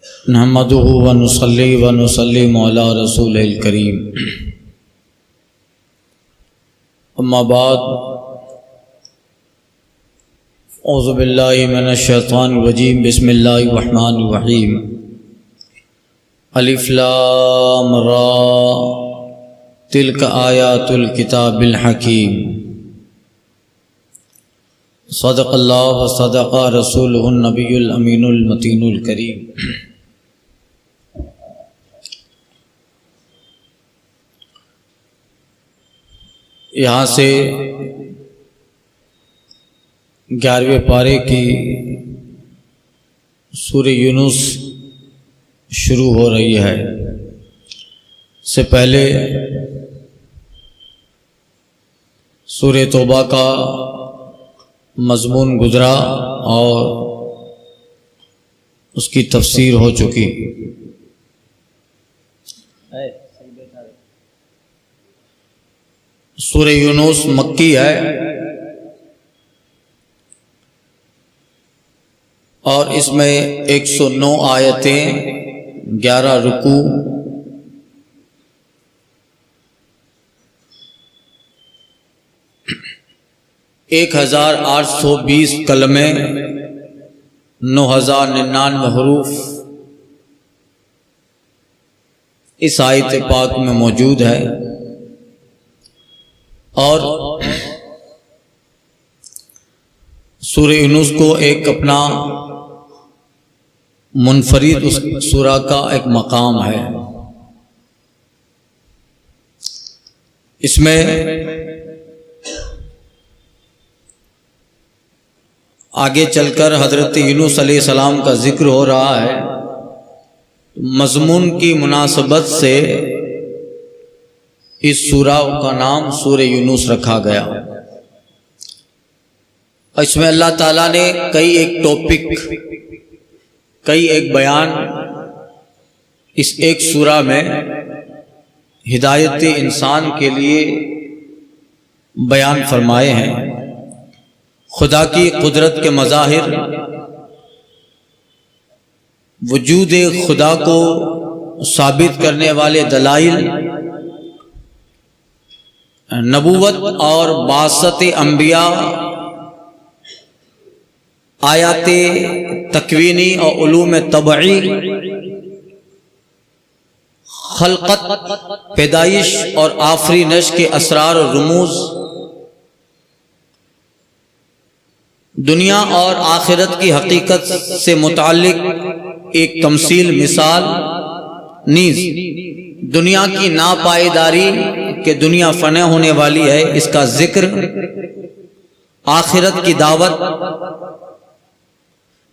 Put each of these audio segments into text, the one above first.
نحمده ونصلي ونسلم على رسول الكريم اما بعد اعوذ باللہ من الشیطان الرجیم بسم اللہ الرحمن الرحیم الف لام را تلک آیات الکتاب الحکیم صدق اللہ و صدق رسولہ النبی الامین المتین الکریم۔ یہاں سے 11ویں پارے کی سورہ یونس شروع ہو رہی ہے۔ اس سے پہلے سورہ توبہ کا مضمون گزرا اور اس کی تفسیر ہو چکی۔ سورہ یونس مکی ہے اور اس میں 109 آیتیں، 11 رکوع، 1820 کلمے، 9099 حروف اس آیت پاک میں موجود ہے۔ اور سورہ یونس کو ایک اپنا منفرد اس سورہ کا ایک مقام ہے۔ اس میں آگے چل کر حضرت یونس علیہ السلام کا ذکر ہو رہا ہے۔ مضمون کی مناسبت سے اس سورہ کا نام سورہ یونس رکھا گیا۔ اس میں اللہ تعالیٰ نے کئی ایک ٹاپک، کئی ایک بیان اس ایک سورہ میں ہدایت انسان کے لیے بیان فرمائے ہیں۔ خدا کی قدرت کے مظاہر، وجود خدا کو ثابت کرنے والے دلائل، نبوت اور بعثت انبیاء، آیات تکوینی اور علوم طبعی، خلقت، پیدائش اور آفرینش کے اسرار و رموز، دنیا اور آخرت کی حقیقت سے متعلق ایک تمثیل، مثال، نیز دنیا کی ناپائیداری کہ دنیا فنا ہونے والی ہے، اس کا ذکر، آخرت کی دعوت۔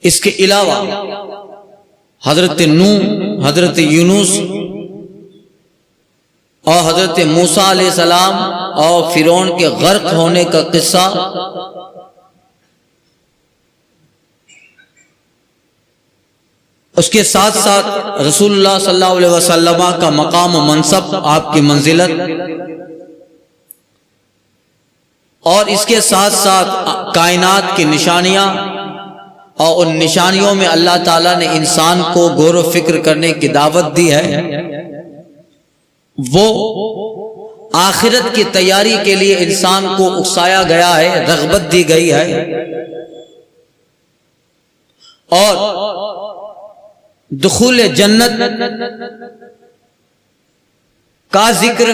اس کے علاوہ حضرت نوح، حضرت یونس اور حضرت موسیٰ علیہ السلام اور فرعون کے غرق ہونے کا قصہ، اس کے ساتھ ساتھ رسول اللہ صلی اللہ علیہ وسلم کا مقام و منصب، آپ کی منزلت، اور اس کے ساتھ ساتھ کائنات کی نشانیاں، اور ان نشانیوں میں اللہ تعالیٰ نے انسان کو غور و فکر کرنے کی دعوت دی ہے۔ وہ آخرت کی تیاری کے لیے انسان کو اکسایا گیا ہے، رغبت دی گئی ہے، اور دخول جنت کا ذکر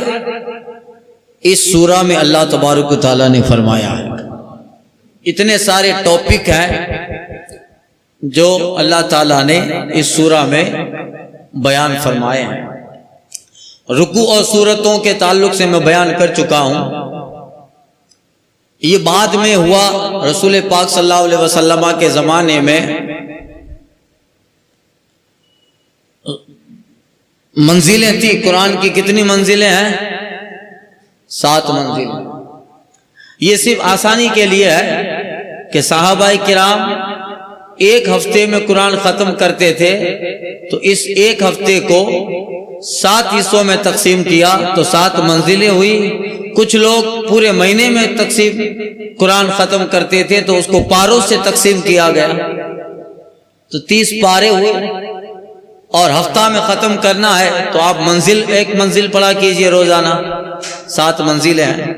اس سورہ میں اللہ تبارک و تعالیٰ نے فرمایا ہے۔ اتنے سارے ٹاپک ہیں جو اللہ تعالیٰ نے اس سورہ میں بیان فرمائے ہیں۔ رکوع اور سورتوں کے تعلق سے میں بیان کر چکا ہوں۔ یہ بعد میں ہوا، رسول پاک صلی اللہ علیہ وسلم کے زمانے میں منزلیں تھی۔ قرآن کی کتنی منزلیں ہیں؟ 7 منزلیں۔ یہ صرف آسانی کے لیے ہے کہ صحابہ کرام ایک ہفتے میں قرآن ختم کرتے تھے، تو اس ایک ہفتے کو 7 حصوں میں تقسیم کیا تو 7 منزلیں ہوئی۔ کچھ لوگ پورے مہینے میں قرآن ختم کرتے تھے تو اس کو پاروں سے تقسیم کیا گیا، تو 30 پارے ہوئے۔ اور ہفتہ میں ختم کرنا ہے تو آپ ایک منزل پڑھا کیجئے روزانہ، 7 منزلیں ہیں،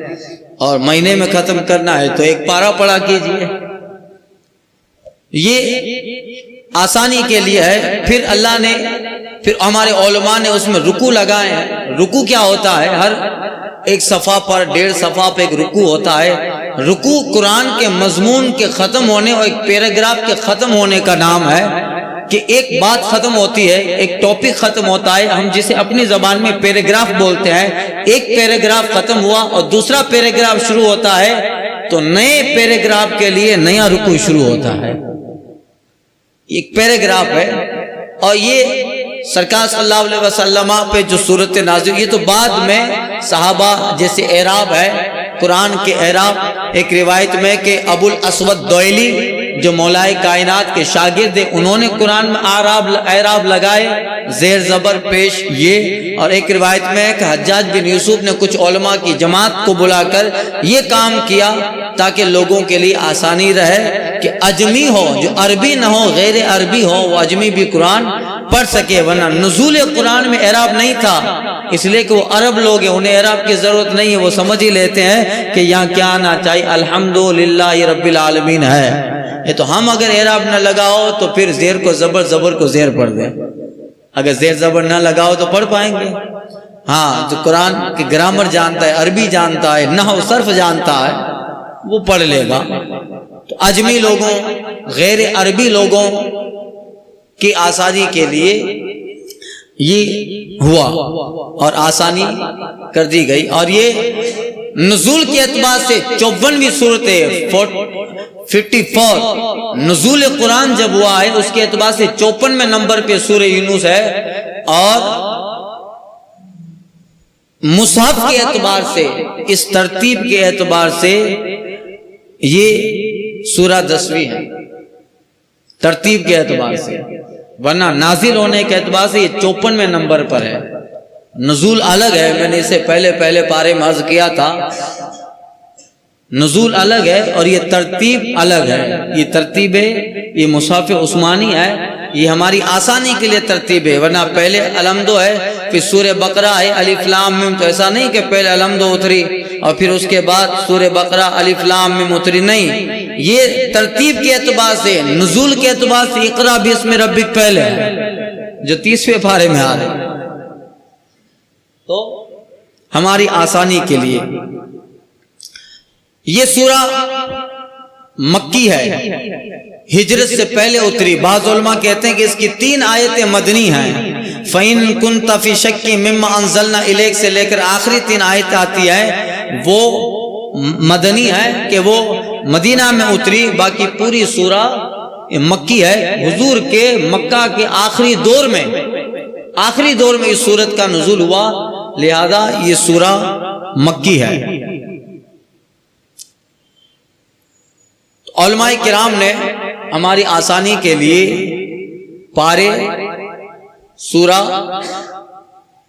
اور مہینے میں ختم کرنا ہے تو 1 پارہ پڑھا کیجئے۔ یہ آسانی کے لیے ہے۔ پھر ہمارے علماء نے اس میں رکوع لگائے ہیں۔ رکوع کیا ہوتا ہے؟ ہر ایک صفحہ پر 1.5 صفحہ پہ ایک رکوع ہوتا ہے۔ رکوع قرآن کے مضمون کے ختم ہونے اور ایک پیراگراف کے ختم ہونے کا نام ہے، کہ ایک بات ختم ہوتی ہے، ایک ٹاپک ختم ہوتا ہے، ہم جسے اپنی زبان میں پیراگراف بولتے ہیں۔ ایک پیراگراف ختم ہوا اور دوسرا پیراگراف شروع ہوتا ہے تو نئے پیراگراف کے لیے نیا رکوع شروع ہوتا ہے۔ ایک پیراگراف ہے، اور یہ سرکار صلی اللہ علیہ وسلم پہ جو صورت نازل، یہ تو بعد میں صحابہ، جیسے اعراب ہے قرآن کے اعراب، ایک روایت میں کہ ابو الاسود دوئلی جو مولائے کائنات کے شاگرد ہیں، انہوں نے قرآن میں اعراب لگائے، زیر زبر پیش یہ۔ اور ایک روایت میں ہے کہ حجاج بن یوسف نے کچھ علماء کی جماعت کو بلا کر یہ کام کیا تاکہ لوگوں کے لیے آسانی رہے کہ اجمی ہو، جو عربی نہ ہو، غیر عربی ہو، وہ اجمی بھی قرآن پڑھ سکے، ورنہ نزول قرآن میں اعراب نہیں تھا، اس لیے کہ وہ عرب لوگ ہیں، انہیں اعراب کی ضرورت نہیں ہے، وہ سمجھ ہی لیتے ہیں کہ یہاں کیا آنا چاہیے، الحمدللہ رب العالمین ہے۔ یہ تو ہم اگر اعراب نہ لگاؤ تو پھر زیر کو زبر کو زیر پڑھ دیں، اگر زیر زبر نہ لگاؤ تو پڑھ پائیں گے؟ ہاں، جو قرآن کی گرامر جانتا ہے، عربی جانتا ہے، نحو صرف جانتا ہے، وہ پڑھ لے گا۔ تو اجمی لوگوں، غیر عربی لوگوں کی آسانی کے لیے یہ ہوا اور آسانی کر دی گئی۔ اور یہ نزول کے اعتبار سے 54ویں صورت ہے، 54 نزول قرآن جب ہوا ہے اس کے اعتبار سے 54ویں نمبر پہ سورہ یونس ہے، اور مصحف کے اعتبار سے، اس ترتیب کے اعتبار سے یہ سورہ 10ویں ہے، ترتیب کے اعتبار سے، ورنہ نازل ہونے کے اعتبار سے یہ 54ویں نمبر پر ہے۔ نزول الگ ہے، میں نے اسے پہلے پارے میں عرض کیا تھا، نزول الگ ہے اور یہ ترتیب الگ ہے۔ یہ ترتیب ہے، یہ مصحف عثمانی ہے، یہ ہماری آسانی کے لیے ترتیب ہے، ورنہ پہلے الحمد ہے، پھر سورہ بقرہ ہے الف لام میم، تو ایسا نہیں کہ پہلے الحمد اتری اور پھر اس کے بعد سورہ بقرہ الف لام میم اتری، نہیں، یہ ترتیب کے اعتبار سے، نزول کے اعتبار سے اقرا بسم ربک پہلے ہے، جو 30ویں پارے میں آ رہے، تو ہماری آسانی کے لیے یہ سورہ مکی ہے، ہجرت سے پہلے اتری۔ بعض علماء کہتے ہیں کہ اس کی 3 آیتیں مدنی ہیں، فَإِن كُنْتَ فِي شَكٍّ مِّمَّا أَنزَلْنَا إِلَيْكَ سے لے کر آخری 3 آیتیں آتی ہیں، وہ مدنی ہے کہ وہ مدینہ میں اتری، باقی پوری سورہ مکی ہے۔ حضور کے مکہ کے آخری دور میں اس سورت کا نزول ہوا، لہذا یہ سورہ مکی ہے۔ علماء کرام نے ہماری آسانی کے لیے پارے، سورہ،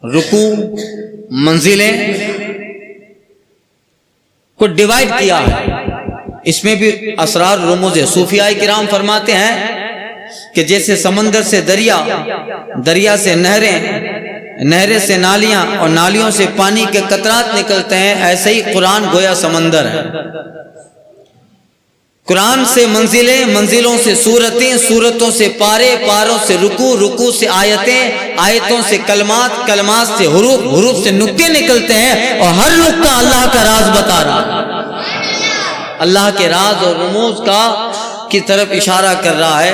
رکوع، منزلیں کو ڈیوائیڈ کیا ہے، اس میں بھی اسرار رموز ہے۔ صوفیاء کرام فرماتے ہیں کہ جیسے سمندر سے دریا سے نہریں سے نالیاں اور نالیوں سے پانی کے قطرات نکلتے ہیں، ایسے ہی قرآن گویا سمندر ہے۔ قرآن سے منزلیں، منزلوں سے سورتیں، سورتوں سے پارے، پاروں سے رکوع، رکوع سے آیتیں، آیتوں سے کلمات، کلمات سے حروف، حروف سے نقطے نکلتے ہیں، اور ہر نقطہ اللہ کا راز بتا رہا ہے، اللہ کے راز اور رموز کی طرف اشارہ کر رہا ہے۔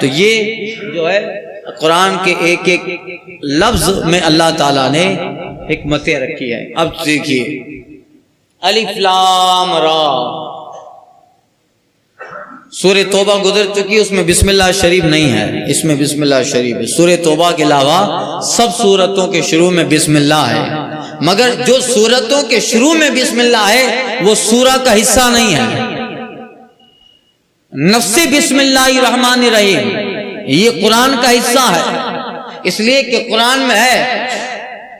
تو یہ جو ہے قرآن کے ایک ایک لفظ میں اللہ تعالیٰ نے حکمتیں رکھی ہے۔ اب دیکھیے، الف لام را، سورہ توبہ گزر چکی، اس میں بسم اللہ شریف نہیں ہے، اس میں بسم اللہ شریف ہے۔ سورہ توبہ کے علاوہ سب سورتوں کے شروع میں بسم اللہ ہے، مگر جو سورتوں کے شروع میں بسم اللہ ہے وہ سورہ کا حصہ نہیں ہے۔ نفس بسم اللہ الرحمن الرحیم یہ قرآن کا حصہ ہے، اس لیے کہ قرآن میں ہے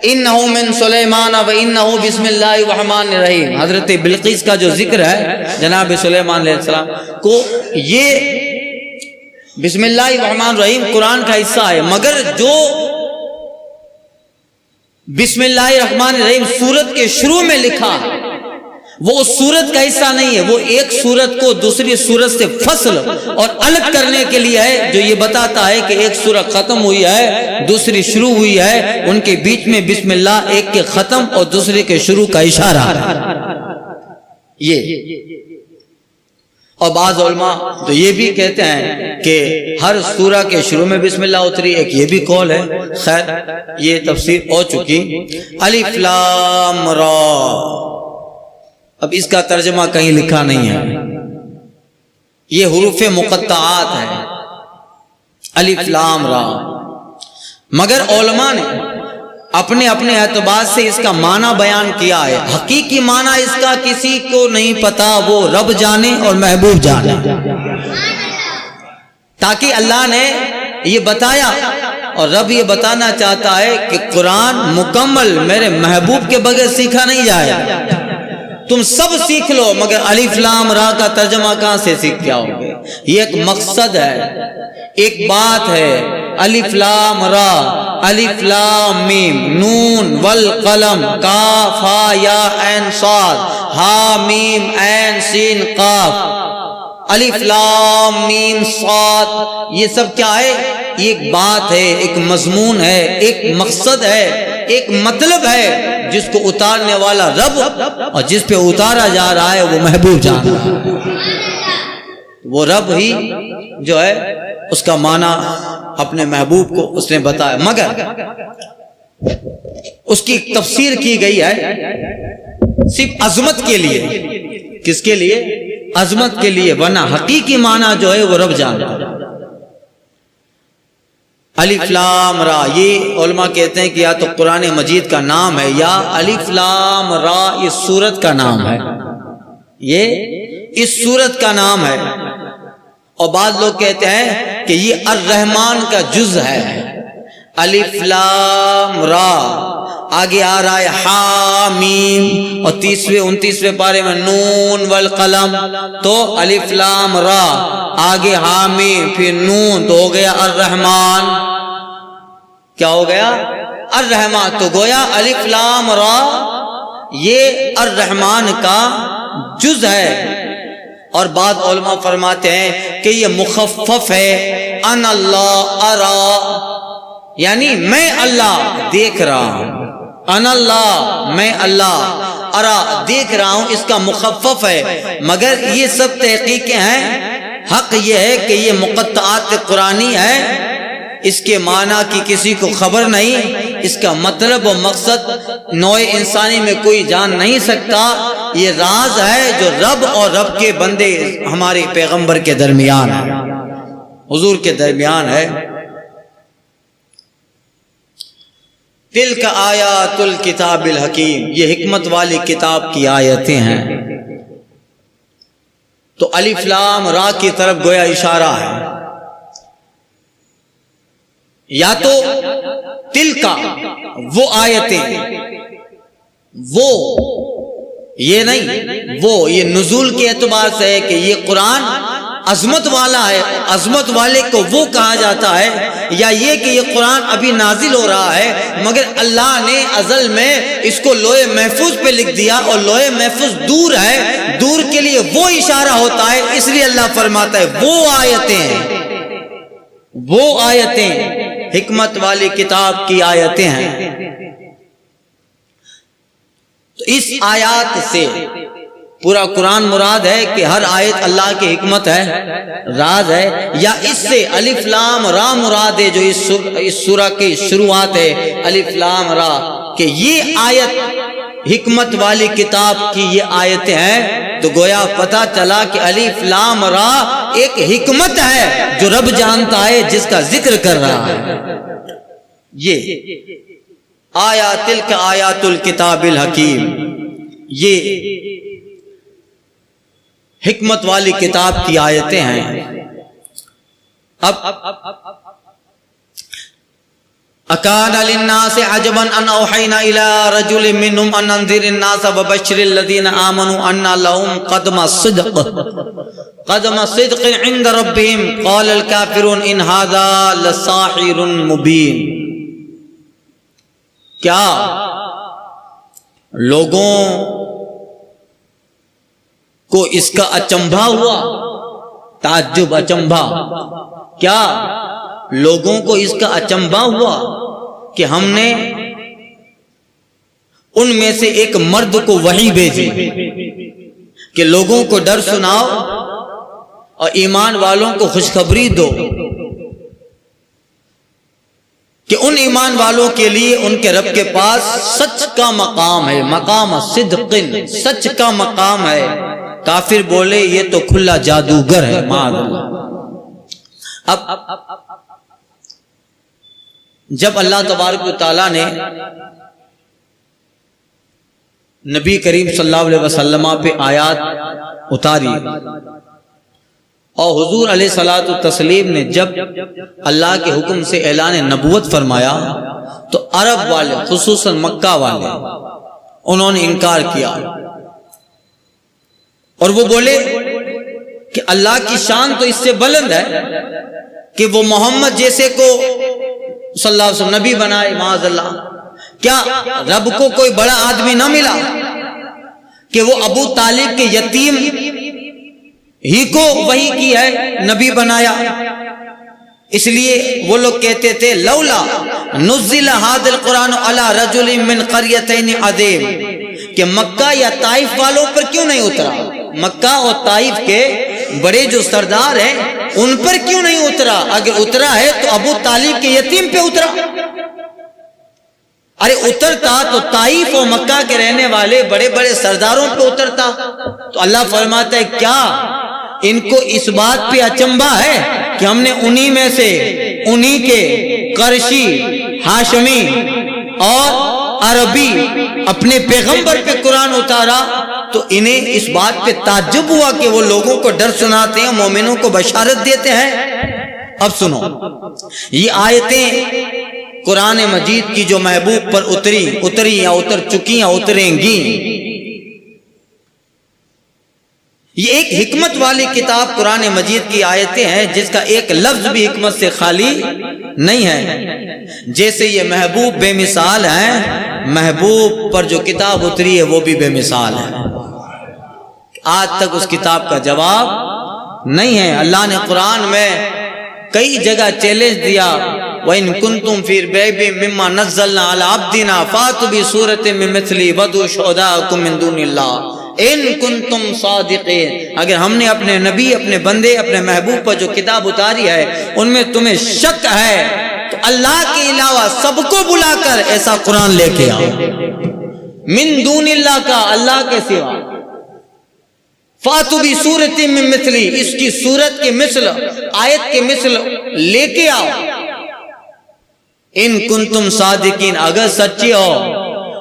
اِنَّهُ مِن سُلَيْمَانَ وَإِنَّهُ بسم اللہ الرحمن الرحیم۔ حضرت بلقیس کا جو ذکر ہے جناب سلیمان علیہ السلام کو، یہ بسم اللہ الرحمن الرحیم قرآن کا حصہ ہے، مگر جو بسم اللہ الرحمن الرحیم سورت کے شروع میں لکھا وہ اس سورت کا حصہ نہیں ہے، وہ ایک سورت کو دوسری سورت سے فصل اور الگ کرنے کے لیے ہے، جو یہ بتاتا ہے کہ ایک سورت ختم ہوئی ہے دوسری شروع ہوئی ہے، ان کے بیچ میں بسم اللہ ایک کے ختم اور دوسرے کے شروع کا اشارہ یہ۔ اور بعض علماء تو یہ بھی کہتے ہیں کہ ہر سورہ کے شروع میں بسم اللہ اتری، ایک یہ بھی قول ہے، خیر یہ تفسیر ہو چکی۔ الف لام را، اب اس کا ترجمہ کہیں لکھا نہیں ہے، یہ حروف مقطعات ہیں الف لام را، مگر علماء نے اپنے اپنے اعتبار سے اس کا معنی بیان کیا ہے۔ حقیقی معنی اس کا کسی کو نہیں پتا، وہ رب جانے اور محبوب جانے، تاکہ اللہ نے یہ بتایا اور رب یہ بتانا چاہتا ہے کہ قرآن مکمل میرے محبوب کے بغیر سیکھا نہیں جائے، تم سب سیکھ لو مگر الف لام را کا ترجمہ کہاں سے سیکھ کے آؤ گے؟ یہ ایک مقصد ہے، ایک بات ہے۔ الف لام را، الف لام میم، نون والقلم، کاف ہا یا عین صاد، ہا میم عین سین قاف، الف لام میم صاد، یہ سب کیا ہے؟ یہ ایک بات ہے، ایک مضمون ہے، ایک مقصد ہے، ایک مطلب ہے جس کو اتارنے والا رب اور جس پہ اتارا جا رہا ہے وہ محبوب جان رہا ہے۔ وہ رب ہی جو ہے اس کا معنی اپنے محبوب کو اس نے بتایا، مگر اس کی تفسیر کی گئی ہے صرف عظمت کے لیے۔ کس کے لیے؟ عظمت کے لیے، ورنہ حقیقی معنی جو ہے وہ رب جانتا ہے۔ الف لام را، یہ علماء کہتے ہیں کہ یا تو قرآن مجید کا نام ہے یا الف لام را اس سورت کا نام ہے، یہ اس سورت کا نام ہے۔ اور بعض لوگ کہتے ہیں کہ یہ الرحمن کا جز ہے۔ الف لام را، آگے آ رہا ہے حامیم، اور 29ویں پارے میں نون والقلم، تو الف لام را، آگے حامیم، پھر نون، تو ہو گیا الرحمن۔ کیا ہو گیا؟ الرحمن۔ تو گویا الف لام را یہ الرحمن کا جز ہے۔ اور بعض علماء فرماتے ہیں کہ یہ مخفف ہے، ان اللہ ارا، یعنی میں اللہ دیکھ رہا ہوں، ان اللہ میں اللہ، ارا دیکھ رہا ہوں، اس کا مخفف ہے۔ مگر یہ سب تحقیقیں ہیں، حق یہ ہے کہ یہ مقطعات قرآنی ہے، اس کے معنی کی کسی کو خبر نہیں، اس کا مطلب و مقصد نوع انسانی میں کوئی جان نہیں سکتا۔ یہ راز ہے جو رب اور رب کے بندے ہمارے پیغمبر کے درمیان ہے، حضور کے درمیان ہے۔ تلک آیات الکتاب الحکیم، یہ حکمت والی کتاب کی آیتیں ہیں۔ تو الف لام را کی طرف گویا اشارہ ہے، یا تو تلکا وہ آیتیں، وہ یہ نہیں، وہ یہ نزول کے اعتبار سے ہے کہ یہ قرآن عظمت والا ہے، عظمت والے کو وہ کہا جاتا ہے، یا یہ کہ یہ قرآن ابھی نازل ہو رہا ہے مگر اللہ نے ازل میں اس کو لوح محفوظ پہ لکھ دیا، اور لوح محفوظ دور ہے، دور کے لیے وہ اشارہ ہوتا ہے، اس لیے اللہ فرماتا ہے وہ آیتیں، وہ آیتیں حکمت والی کتاب کی آیتیں ہیں۔ تو اس آیات سے پورا قرآن مراد ہے کہ ہر آیت اللہ کی حکمت ہے، راز ہے، یا اس سے الف لام را مراد ہے جو اس سورہ کی شروعات ہے، الف لام را، کہ یہ آیت حکمت والی کتاب کی یہ آیتیں ہیں۔ تو گویا پتہ چلا کہ الف لام را ایک حکمت ہے جو رب جانتا ہے، جس کا ذکر کر رہا ہے۔ یہ آیات تلک آیات الکتاب الحکیم، یہ حکمت والی کتاب کی آیتیں ہیں۔ اب اکان للناس عجبا ان اوحینا الی رجل منهم ان انذر الناس وبشر الذین آمنوا ان لهم قدم صدق عند ربهم قال الكافرون ان هذا لساحر مبین. کیا لوگوں کو اس کا اچنبھا ہوا؟ تعجب، اچنبھا. کیا لوگوں کو اس کا اچنبھا ہوا کہ ہم نے ان میں سے ایک مرد کو وحی بھیجی کہ لوگوں کو ڈر سناؤ اور ایمان والوں کو خوشخبری دو کہ ان ایمان والوں کے لیے ان کے رب کے پاس سچ کا مقام ہے، مقام صدق، سچ کا مقام ہے. کافر بولے یہ تو کھلا جادوگر ہے، معاذ اللہ. اب جب اللہ تبارک و تعالیٰ نے نبی کریم صلی اللہ علیہ وسلم پہ آیات اتاری اور حضور علیہ الصلوۃ والتسلیم نے جب اللہ کے حکم سے اعلان نبوت فرمایا تو عرب والے خصوصاً مکہ والے انہوں نے انکار کیا اور وہ بولے کہ اللہ کی شان تو اس سے بلند ہے کہ وہ محمد جیسے کو صلی اللہ علیہ وسلم نبی بنائے. معاذ اللہ. کیا رب کو کوئی بڑا آدمی نہ ملا کہ وہ ابو طالب کے یتیم ہی کو وحی کی ہے، نبی بنایا؟ اس لیے وہ لوگ کہتے تھے لولا نزل ھذا القرآن علی رجل من قریتین عظیم، کہ مکہ یا طائف والوں پر کیوں نہیں اترا؟ مکہ اور طائف کے بڑے جو سردار ہیں ان پر کیوں نہیں اترا؟ اگر اترا ہے تو ابو طالب کے یتیم پہ اترا. ارے اترتا تو طائف اور مکہ کے رہنے والے بڑے بڑے سرداروں پہ اترتا. تو اللہ فرماتا ہے کیا ان کو اس بات پہ اچنبھا ہے کہ ہم نے انہی میں سے انہی کے قرشی، ہاشمی اور عربی اپنے پیغمبر پہ قرآن اتارا؟ تو انہیں اس بات پہ تعجب ہوا کہ وہ لوگوں کو ڈر سناتے ہیں، مومنوں کو بشارت دیتے ہیں. اب سنو، یہ آیتیں قرآن مجید کی جو محبوب پر اتری یا اتر چکی یا اتریں گی، یہ ایک حکمت والی کتاب قرآن مجید کی آیتیں ہیں جس کا ایک لفظ بھی حکمت سے خالی نہیں ہے. جیسے یہ محبوب بے مثال ہیں، محبوب پر جو کتاب اتری ہے وہ بھی بے مثال ہے. آج تک اس کتاب کا جواب نہیں ہے. اللہ نے قرآن میں کئی جگہ چیلنج دیا، وَإِن كُنتُمْ فِي رَيْبٍ مِّمَّا نَزَّلْنَا عَلَىٰ عَبْدِنَا فَأْتُوا بِسُورَةٍ مِّن مِّثْلِهِ وَادْعُوا شُهَدَاءَكُم مِّن دُونِ اللَّهِ ان کنتم صادقین. اگر ہم نے اپنے نبی، اپنے بندے، اپنے محبوب پر جو کتاب اتاری ہے ان میں تمہیں شک ہے تو اللہ کے علاوہ سب کو بلا کر ایسا قرآن لے کے آؤ، من دون اللہ کا، اللہ کے سوا. فاتو بسورۃ من مثلی، اس کی صورت کے مثل، آیت کے مثل لے کے آؤ. ان کنتم صادقین، اگر سچے ہو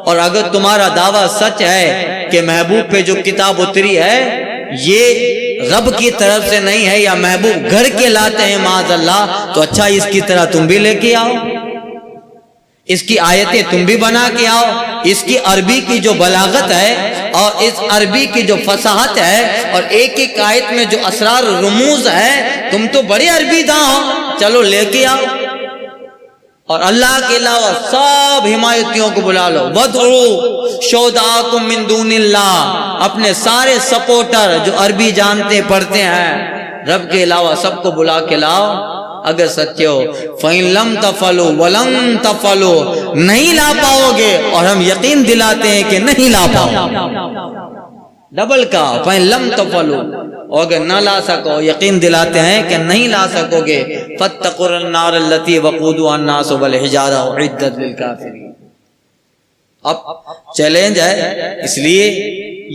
اور اگر تمہارا دعویٰ سچ ہے کہ محبوب پہ جو کتاب اتری ہے یہ رب کی طرف سے نہیں ہے یا محبوب گھر کے لاتے ہیں معاذ اللہ، تو اچھا اس کی طرح تم بھی لے کے آؤ، اس کی آیتیں تم بھی بنا کے آؤ. اس کی عربی کی جو بلاغت ہے اور اس عربی کی جو فصاحت ہے اور ایک ایک آیت میں جو اسرار رموز ہے، تم تو بڑے عربی داں ہو، چلو لے کے آؤ. اور اللہ کے علاوہ سب حمایتیوں کو بلا لو. وَادْعُوا شُهَدَاءَكُم مِّن دُونِ اللَّهِ، اپنے سارے سپورٹر جو عربی جانتے پڑھتے ہیں رب کے علاوہ سب کو بلا کے لاؤ اگر سچے ہو. فَإِن لَمْ تَفْعَلُوا وَلَن تَفْعَلُوا، نہیں لا پاؤ گے اور ہم یقین دلاتے ہیں کہ نہیں لا پاؤ. ڈبل کا فَإِن لَمْ تَفْعَلُوا، اور اگر نہ لا سکو یقین دلاتے ہیں کہ نہیں لا سکو گے. فَاتَّقُوا النَّارَ الَّتِي وَقُودُهَا النَّاسُ وَالْحِجَارَةُ أُعِدَّتْ لِلْكَافِرِينَ. اب چیلنج ہے، اس لیے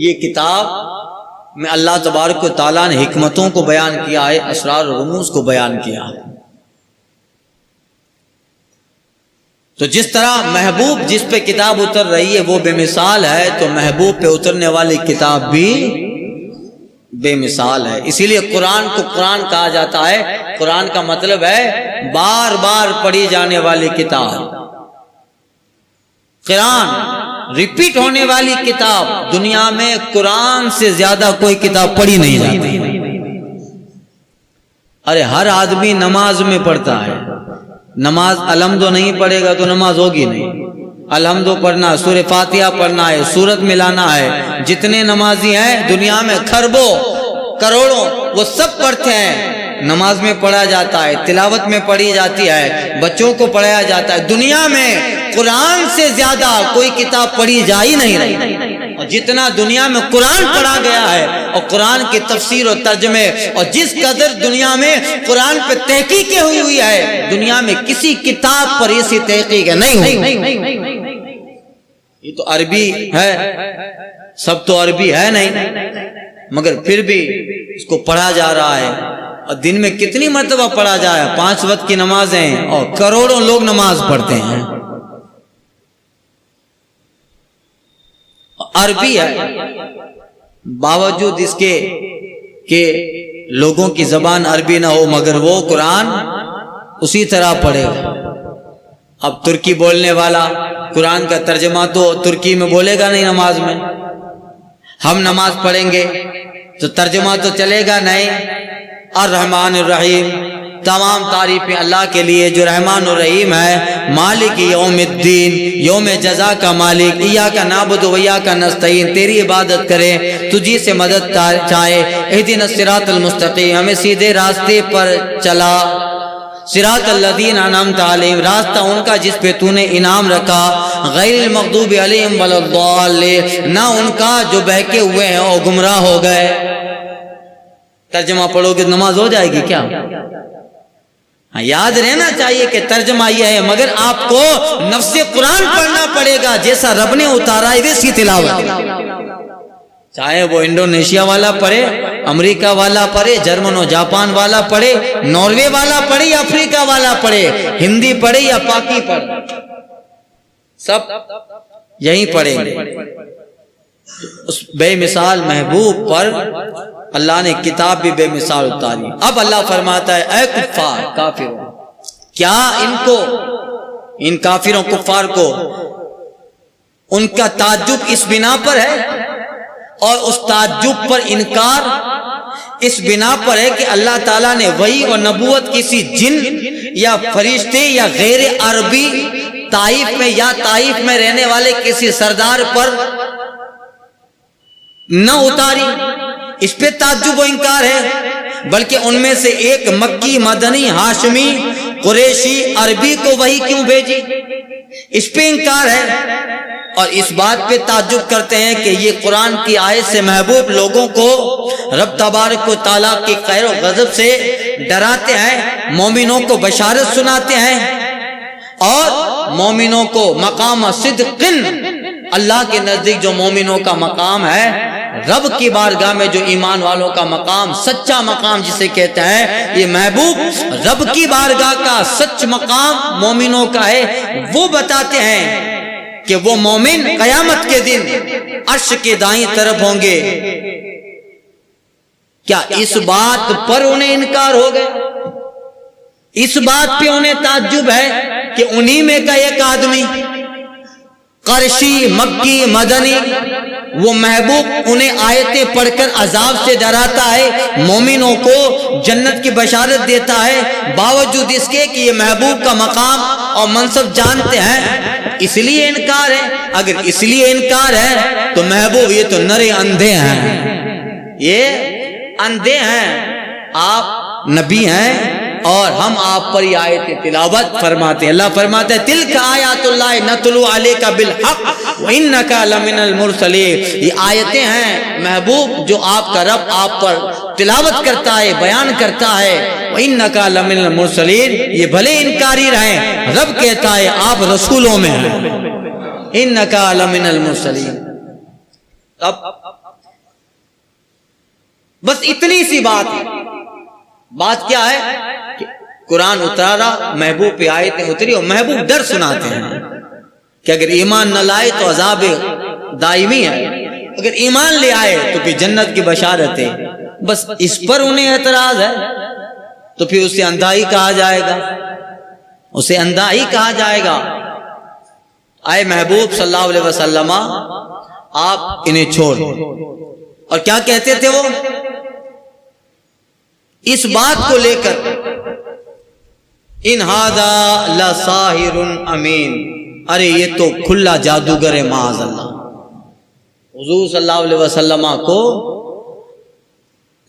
یہ کتاب میں اللہ تبارک و تعالیٰ نے حکمتوں کو بیان کیا ہے، اسرار و رموز کو بیان کیا ہے. تو جس طرح محبوب جس پہ کتاب اتر رہی ہے وہ بے مثال ہے، تو محبوب پہ اترنے والی کتاب بھی بے مثال ہے. اسی لیے قرآن کو قرآن کہا جاتا ہے. قرآن کا مطلب ہے بار بار پڑھی جانے والی کتاب. قرآن ریپیٹ ہونے والی کتاب، دنیا میں قرآن سے زیادہ کوئی کتاب پڑھی نہیں جاتی۔ ارے ہر آدمی نماز میں پڑھتا ہے، نماز الحمد نہیں پڑھے گا تو نماز ہوگی نہیں۔ الحمد پڑھنا، سورہ فاتحہ پڑھنا ہے، سورت ملانا ہے۔ جتنے نمازی ہیں دنیا میں کھربوں کروڑوں، وہ سب پڑھتے ہیں۔ نماز میں پڑھا جاتا ہے، تلاوت میں پڑھی جاتی ہے، بچوں کو پڑھایا جاتا ہے۔ دنیا میں قرآن سے زیادہ کوئی کتاب پڑھی جا ہی نہیں رہی، اور جتنا دنیا میں قرآن پڑھا گیا ہے اور قرآن کی تفسیر و ترجمے، اور جس قدر دنیا میں قرآن پہ تحقیقیں ہوئی ہے، دنیا میں کسی کتاب پر ایسی تحقیق نہیں ہوئی۔ یہ تو عربی ہے، سب تو عربی ہے نہیں، مگر پھر بھی اس کو پڑھا جا رہا ہے، اور دن میں کتنی مرتبہ پڑھا جائے، 5 وقت کی نمازیں، اور کروڑوں لوگ نماز پڑھتے ہیں۔ عربی ہے، باوجود اس کے کہ لوگوں کی زبان عربی نہ ہو، مگر وہ قرآن اسی طرح پڑھے گا۔ اب ترکی بولنے والا قرآن کا ترجمہ تو ترکی میں بولے گا نہیں نماز میں، ہم نماز پڑھیں گے تو ترجمہ تو چلے گا نہیں۔ الرحمن الرحیم، تمام تعریفیں اللہ کے لیے جو رحمان الرحیم ہے۔ مالک یوم الدین، یوم جزا کا مالک۔ ایاک نعبد و ایاک نستعین، تیری عبادت کریں، تجھی سے مدد چاہے۔ اہدنا الصراط المستقیم، ہمیں سیدھے راستے پر چلا۔ صراط الذین انعمت علیہم، راستہ ان کا جس پہ تو نے انعام رکھا۔ غیر المغضوب علیہم ولا الضالین، نہ ان کا جو بہکے ہوئے ہیں اور گمراہ ہو گئے۔ ترجمہ پڑھو گے نماز ہو جائے گی کیا؟ یاد رہنا چاہیے کہ ترجمہ یہ ہے، مگر آپ کو نفس قرآن پڑھنا پڑے گا، جیسا رب نے اتارا ہے ویسی تلاوت۔ چاہے وہ انڈونیشیا والا پڑھے، امریکہ والا پڑھے، جرمن و جاپان والا پڑھے، ناروے والا پڑھے یا افریقہ والا پڑھے، ہندی پڑھے یا پاکی پڑھے، سب یہی پڑھیں گے۔ اس بے مثال محبوب پر اللہ نے کتاب بھی بے مثال اتاری۔ اب اللہ فرماتا ہے، اے کفار، کافروں، کیا ان کافروں کفار کو ان کا تعجب اس بنا پر ہے، اور اس تعجب پر انکار اس بنا پر ہے کہ اللہ تعالیٰ نے وحی اور نبوت کسی جن یا فرشتے یا غیر عربی طائف میں یا طائف میں رہنے والے کسی سردار پر نہ اتاری، اس پہ تعجب و انکار ہے۔ بلکہ ان میں سے ایک مکی، مدنی، ہاشمی، قریشی، عربی کو وحی کیوں بھیجی، اس پہ انکار ہے۔ اور اس بات پہ تعجب کرتے ہیں کہ یہ قرآن کی آیت سے محبوب لوگوں کو رب تبارک و تعالیٰ کی قہر و غضب سے ڈراتے ہیں، مومنوں کو بشارت سناتے ہیں، اور مومنوں کو مقام صدق، اللہ کے نزدیک جو مومنوں کا مقام ہے، رب کی بارگاہ میں جو ایمان والوں کا مقام، سچا مقام جسے کہتے ہیں، یہ محبوب رب کی بارگاہ کا سچ مقام مومنوں کا ہے۔ وہ بتاتے ہیں کہ وہ مومن قیامت کے دن عرش کے دائیں طرف ہوں گے۔ کیا اس بات پر انہیں انکار ہو گیا؟ اس بات پہ انہیں تعجب ہے کہ انہی میں کا ایک آدمی قرشی، مکی، مدنی، وہ محبوب انہیں آیتیں پڑھ کر عذاب سے ڈراتا ہے، مومنوں کو جنت کی بشارت دیتا ہے، باوجود اس کے کہ یہ محبوب کا مقام اور منصب جانتے ہیں، اس لیے انکار ہے۔ اگر اس لیے انکار ہے تو محبوب یہ تو نرے اندھے ہیں، یہ اندھے ہیں، آپ نبی ہیں اور ہم آپ پر یہ آیت تلاوت فرماتے ہیں۔ اللہ فرماتا ہے، تلک آیات اللہ نتلو علیک بالحق وانک لمن المرسلین، یہ آیتیں ہیں محبوب جو آپ کا رب آپ پر تلاوت کرتا ہے، بیان کرتا ہے، وانک لمن المرسلین، یہ بھلے انکاری رہیں، رب کہتا ہے آپ رسولوں میں ہیں، انک لمن المرسلین۔ اب بس اتنی سی بات ہے، بات کیا ہے کہ قرآن اتارا، محبوب پہ آیتیں اتری، اور محبوب ڈر سناتے ہیں کہ اگر ایمان نہ لائے تو عذاب دائمی ہے، اگر ایمان لے آئے تو پھر جنت کی بشارت ہے۔ بس اس پر انہیں اعتراض ہے، تو پھر اسے اندھا ہی کہا جائے گا، اسے اندھا ہی کہا جائے گا۔ آئے محبوب صلی اللہ علیہ وسلم آپ انہیں چھوڑ. اور کیا کہتے تھے وہ اس بات کو لے کر, ان ھذا لساحر امین, ارے یہ تو کھلا جادوگر ہے معاذ اللہ. حضور صلی اللہ علیہ وسلم کو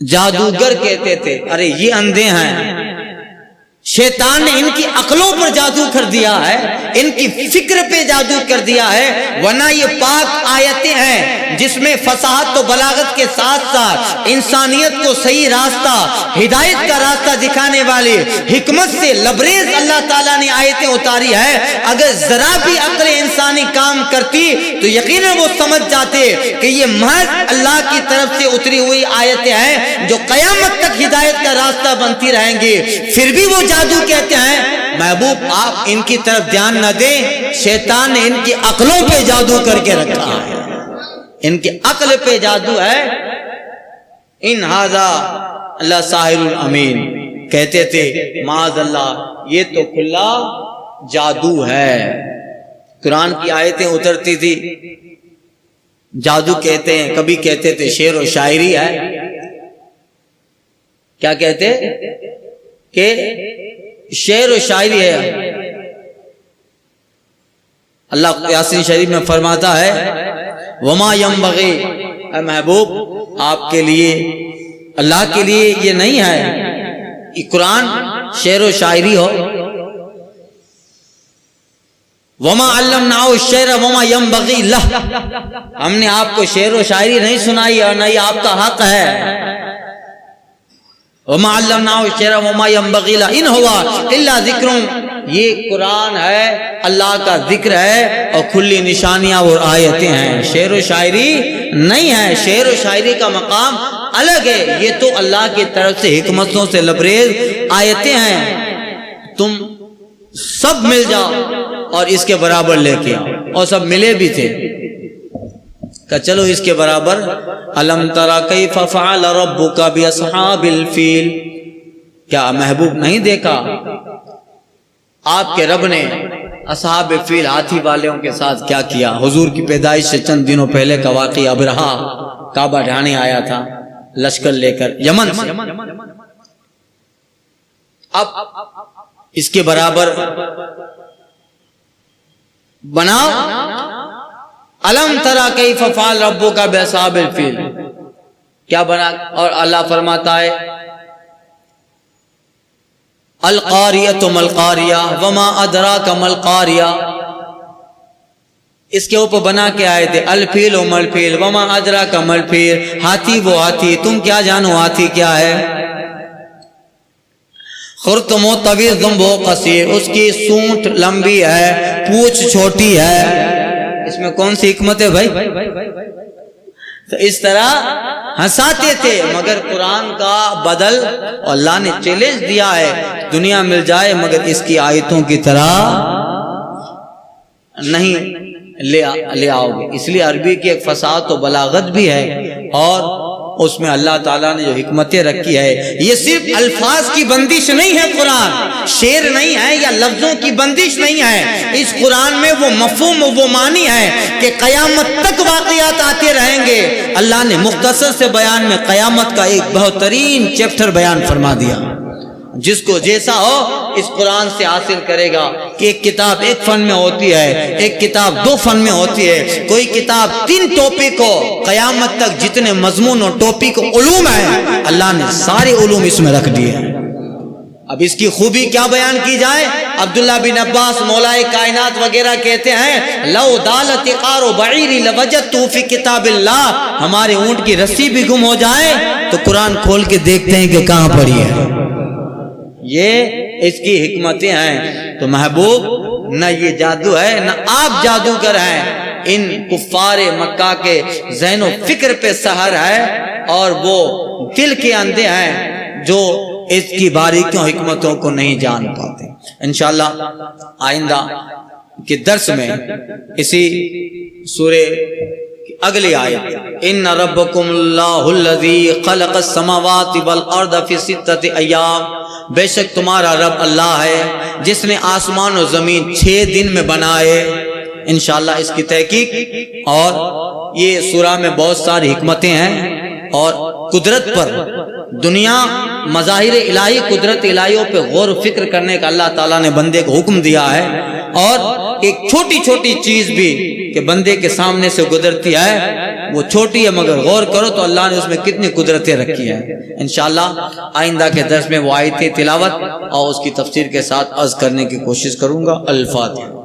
جادوگر کہتے تھے. ارے یہ اندھے ہیں, شیطان نے ان کی عقلوں پر جادو کر دیا ہے, ان کی فکر پہ جادو کر دیا ہے. ورنہ یہ پاک آیتیں ہیں جس میں فصاحت و بلاغت کے ساتھ ساتھ انسانیت کو صحیح راستہ, ہدایت کا راستہ دکھانے والی حکمت سے لبریز اللہ تعالیٰ نے آیتیں اتاری ہے. اگر ذرا بھی عقل انسانی کام کرتی تو یقیناً وہ سمجھ جاتے کہ یہ محض اللہ کی طرف سے اتری ہوئی آیتیں ہیں جو قیامت تک ہدایت کا راستہ بنتی رہیں گی. پھر بھی وہ جادو کہتے ہیں. محبوب آپ ان کی طرف دھیان نہ دیں, شیطان نے ان کی عقلوں پہ جادو کر کے رکھا ہے, ان کی عقل پہ جادو ہے. ان ھذا لساحر امین, کہتے تھے معاذ اللہ یہ تو کھلا جادو ہے. قرآن کی آیتیں اترتی تھی, جادو کہتے ہیں, کبھی کہتے تھے شعر و شاعری ہے. کیا کہتے کہ شعر و شاعری ہے. اللہ یاسین شریف میں فرماتا ہے وما ینبغی, اے محبوب آپ کے لیے, اللہ کے لیے یہ نہیں ہے کہ قرآن شعر و شاعری ہو. وما علمناہ الشعر وما ینبغی لہ, ہم نے آپ کو شعر و شاعری نہیں سنائی اور نہیں آپ کا حق ہے. وما علمناہ الشعر وما ينبغي له ان هو الا ذکر, یہ قرآن ہے اللہ کا ذکر ہے اور کھلی نشانیاں اور آیتیں ہیں, شعر و شاعری نہیں ہے. شعر و شاعری کا مقام الگ ہے, یہ تو اللہ کی طرف سے حکمتوں سے لبریز آیتیں ہیں. تم سب مل جاؤ اور اس کے برابر لے کے آؤ, اور سب ملے بھی تھے. کہ چلو اس کے برابر الم تری کیف فعل ربک باصحاب الفیل, کیا محبوب نہیں دیکھا آپ کے رب نے اصحاب فیل ہاتھی والوں کے ساتھ کیا کیا. حضور کی پیدائش سے چند دنوں پہلے کا واقعہ, ابرہا کعبہ ڈھانے آیا تھا لشکر لے کر یمن سے. اب اس کے برابر بناؤ الم تری کیف فعل ربک باصحاب الفیل, کیا بنا. اور اللہ فرماتا ہے القاریۃ ما القاریہ وما ادراک ما القاریہ, اس کے اوپر بنا کے آئے تھے الفیل و ملفیل وما ادراک ما الفیل, ہاتھی وہ ہاتھی تم کیا جانو ہاتھی کیا ہے. خرطم و طویل ذنب و قصیر, اس کی سونٹ لمبی ہے پونچھ چھوٹی ہے. اس میں کون سی حکمت ہے بھائی. تو اس طرح ہنساتے تھے, مگر قرآن کا بدل اللہ نے چیلنج دیا ہے دنیا مل جائے مگر اس کی آیتوں کی طرح نہیں لے آؤ گے. اس لیے عربی کی ایک فصاحت و بلاغت بھی ہے اور اس میں اللہ تعالیٰ نے جو حکمتیں رکھی ہے, یہ صرف الفاظ کی بندش نہیں ہے, قرآن شعر نہیں ہے یا لفظوں کی بندش نہیں ہے. اس قرآن میں وہ مفہوم و وہ معنی ہے کہ قیامت تک واقعات آتے رہیں گے. اللہ نے مختصر سے بیان میں قیامت کا ایک بہترین چیپٹر بیان فرما دیا. جس کو جیسا ہو اس قرآن سے حاصل کرے گا کہ ایک کتاب ایک فن میں ہوتی ہے, ایک کتاب دو فن میں ہوتی ہے, کوئی کتاب 3 ٹاپک ہو. قیامت تک جتنے مضمون اور ٹاپک علوم ہیں اللہ نے سارے علوم اس میں رکھ دیے ہیں. اب اس کی خوبی کیا بیان کی جائے. عبداللہ بن عباس مولائے کائنات وغیرہ کہتے ہیں لو دالت قار بعیری لوجدت فی کتاب اللہ, ہمارے اونٹ کی رسی بھی گم ہو جائے تو قرآن کھول کے دیکھتے ہیں کہ کہاں پڑی ہے. یہ اس کی حکمتیں ہیں. تو محبوب نہ یہ جادو ہے نہ آپ جادوگر ہیں, ان کفار مکہ کے ذہن و فکر پہ سحر ہے اور وہ دل کے اندھے ہیں جو اس کی باریکیوں حکمتوں کو نہیں جان پاتے. انشاءاللہ آئندہ کے درس میں اسی سورہ اگلی آیت ان ربکم اللہ الذی خلق السماوات والارض فی 6 ایام, بے شک تمہارا رب اللہ ہے جس نے آسمان و زمین 6 دن میں بنائے. انشاءاللہ اس کی تحقیق. اور یہ سورہ میں بہت ساری حکمتیں ہیں اور قدرت پر دنیا مظاہر الہی قدرت الہیوں پہ غور و فکر کرنے کا اللہ تعالیٰ نے بندے کو حکم دیا ہے. اور ایک چھوٹی چھوٹی چیز بھی کہ بندے کے سامنے سے گزرتی ہے وہ چھوٹی ہے مگر غور کرو تو اللہ نے اس میں کتنی قدرتیں رکھی ہیں. انشاءاللہ آئندہ کے درس میں وہ آیتیں تلاوت اور اس کی تفسیر کے ساتھ عرض کرنے کی کوشش کروں گا. الفاتحہ.